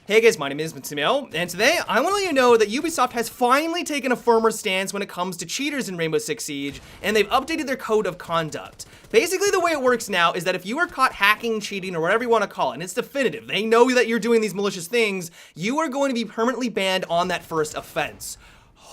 Hey guys, my name is Matsumo, and today I want to let you know that Ubisoft has finally taken a firmer stance when it comes to cheaters in Rainbow Six Siege, and they've updated their code of conduct. Basically, the way it works now is that if you are caught hacking, cheating, or whatever you want to call it, and it's definitive, they know that you're doing these malicious things, you are going to be permanently banned on that first offense.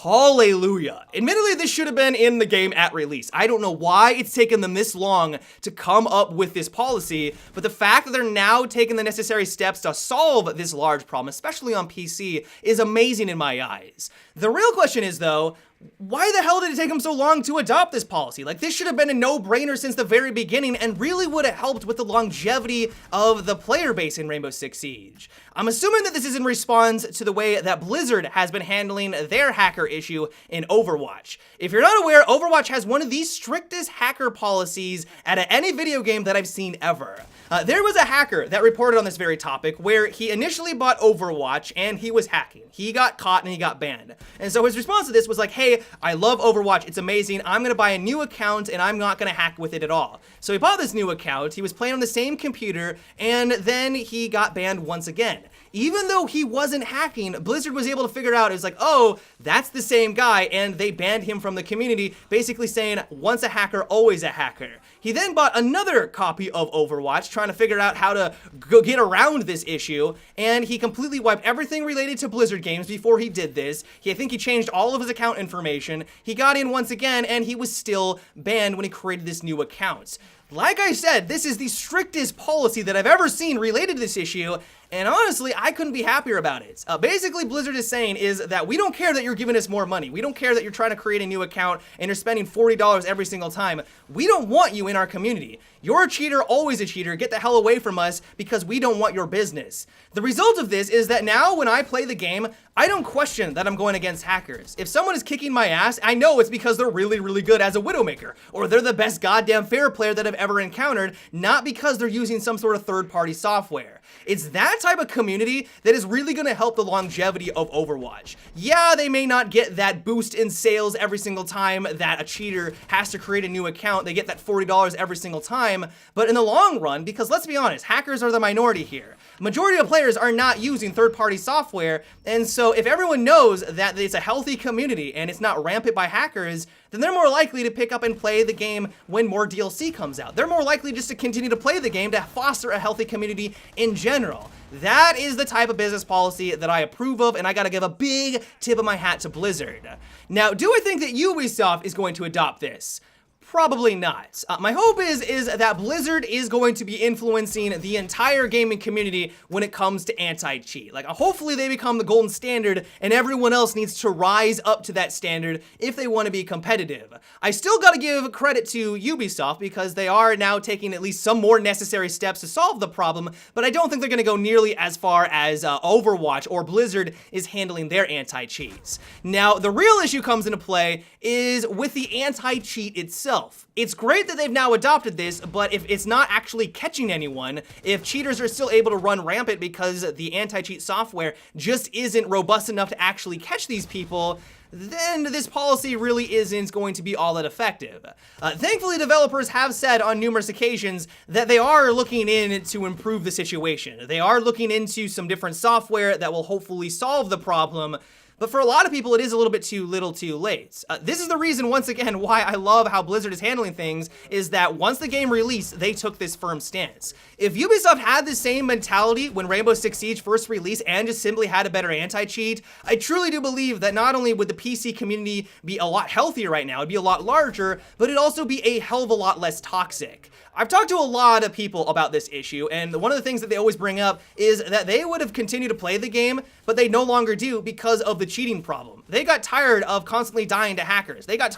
Hallelujah. Admittedly, this should have been in the game at release. I don't know why it's taken them this long to come up with this policy, but the fact that they're now taking the necessary steps to solve this large problem, especially on PC, is amazing in my eyes. The real question is, though, why the hell did it take them so long to adopt this policy? Like, this should have been a no-brainer since the very beginning and really would have helped with the longevity of the player base in Rainbow Six Siege. I'm assuming that this is in response to the way that Blizzard has been handling their hacker issue in Overwatch. If you're not aware, Overwatch has one of the strictest hacker policies out of any video game that I've seen ever. There was a hacker that reported on this very topic where he initially bought Overwatch and he was hacking. He got caught and he got banned. And so his response to this was like, hey, I love Overwatch, it's amazing, I'm gonna buy a new account and I'm not gonna hack with it at all. So he bought this new account, he was playing on the same computer, and then he got banned once again. Even though he wasn't hacking, Blizzard was able to figure out, it was like, oh, that's the same guy, and they banned him from the community, basically saying, once a hacker, always a hacker. He then bought another copy of Overwatch, trying to figure out how to get around this issue, and he completely wiped everything related to Blizzard games before he did this. I think he changed all of his account information. He got in once again, and he was still banned when he created this new account. Like I said, this is the strictest policy that I've ever seen related to this issue, and honestly, I couldn't be happier about it. Basically, Blizzard is saying is that we don't care that you're giving us more money. We don't care that you're trying to create a new account and you're spending $40 every single time. We don't want you in our community. You're a cheater, always a cheater. Get the hell away from us because we don't want your business. The result of this is that now when I play the game, I don't question that I'm going against hackers. If someone is kicking my ass, I know it's because they're really, really good as a Widowmaker, or they're the best goddamn fair player that I've ever encountered, not because they're using some sort of third-party software. It's that type of community that is really going to help the longevity of Overwatch. Yeah, they may not get that boost in sales every single time that a cheater has to create a new account. They get that $40 every single time, but in the long run, because let's be honest, hackers are the minority here. Majority of players are not using third-party software, and so if everyone knows that it's a healthy community and it's not rampant by hackers, then they're more likely to pick up and play the game when more DLC comes out. They're more likely just to continue to play the game to foster a healthy community in general. That is the type of business policy that I approve of, and I gotta give a big tip of my hat to Blizzard. Now, do I think that Ubisoft is going to adopt this? Probably not. My hope is that Blizzard is going to be influencing the entire gaming community when it comes to anti-cheat. Like, hopefully they become the golden standard and everyone else needs to rise up to that standard if they want to be competitive. I still gotta give credit to Ubisoft because they are now taking at least some more necessary steps to solve the problem, but I don't think they're gonna go nearly as far as Overwatch or Blizzard is handling their anti-cheats. Now, the real issue comes into play is with the anti-cheat itself. It's great that they've now adopted this, but if it's not actually catching anyone, if cheaters are still able to run rampant because the anti-cheat software just isn't robust enough to actually catch these people, then this policy really isn't going to be all that effective. Thankfully, developers have said on numerous occasions that they are looking in to improve the situation. They are looking into some different software that will hopefully solve the problem. But for a lot of people, it is a little bit too little too late. This is the reason, once again, why I love how Blizzard is handling things, is that once the game released, they took this firm stance. If Ubisoft had the same mentality when Rainbow Six Siege first released and just simply had a better anti-cheat, I truly do believe that not only would the PC community be a lot healthier right now, it'd be a lot larger, but it'd also be a hell of a lot less toxic. I've talked to a lot of people about this issue, and one of the things that they always bring up is that they would have continued to play the game, but they no longer do because of the cheating problem. They got tired of constantly dying to hackers. They got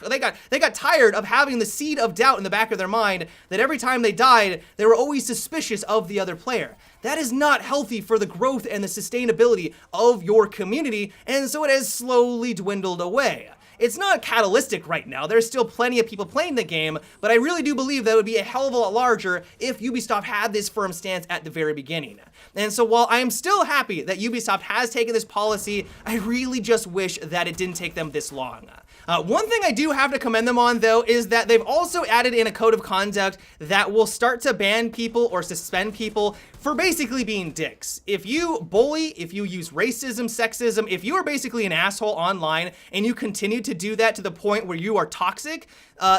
tired of having the seed of doubt in the back of their mind that every time they died, they were always suspicious of the other player. That is not healthy for the growth and the sustainability of your community, and so it has slowly dwindled away. It's not catalytic right now. There's still plenty of people playing the game, but I really do believe that it would be a hell of a lot larger if Ubisoft had this firm stance at the very beginning. And so while I am still happy that Ubisoft has taken this policy, I really just wish that it didn't take them this long. One thing I do have to commend them on, though, is that they've also added in a code of conduct that will start to ban people or suspend people for basically being dicks. If you bully, if you use racism, sexism, if you are basically an asshole online and you continue to do that to the point where you are toxic,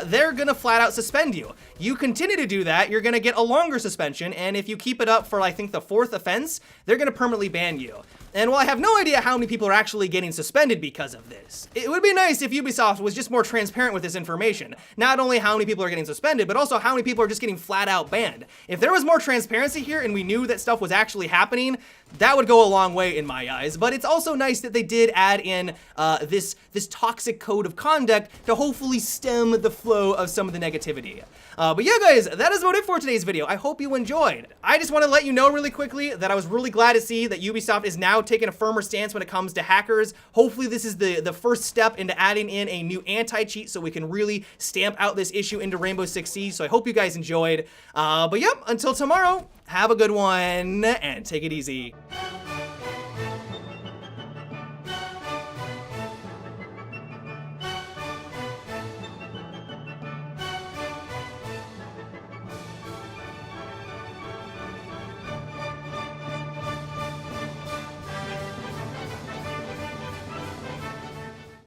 they're gonna flat out suspend you. You continue to do that, you're gonna get a longer suspension, and if you keep it up for, I think, the 4th offense, they're gonna permanently ban you. And while I have no idea how many people are actually getting suspended because of this, it would be nice if Ubisoft was just more transparent with this information. Not only how many people are getting suspended, but also how many people are just getting flat out banned. If there was more transparency here and we knew that stuff was actually happening, that would go a long way in my eyes. But it's also nice that they did add in this toxic code of conduct to hopefully stem the flow of some of the negativity. But yeah, guys, that is about it for today's video. I hope you enjoyed. I just want to let you know really quickly that I was really glad to see that Ubisoft is now taking a firmer stance when it comes to hackers. Hopefully this is the first step into adding in a new anti-cheat so we can really stamp out this issue into Rainbow Six Siege. So I hope you guys enjoyed. But yep, until tomorrow, have a good one and take it easy.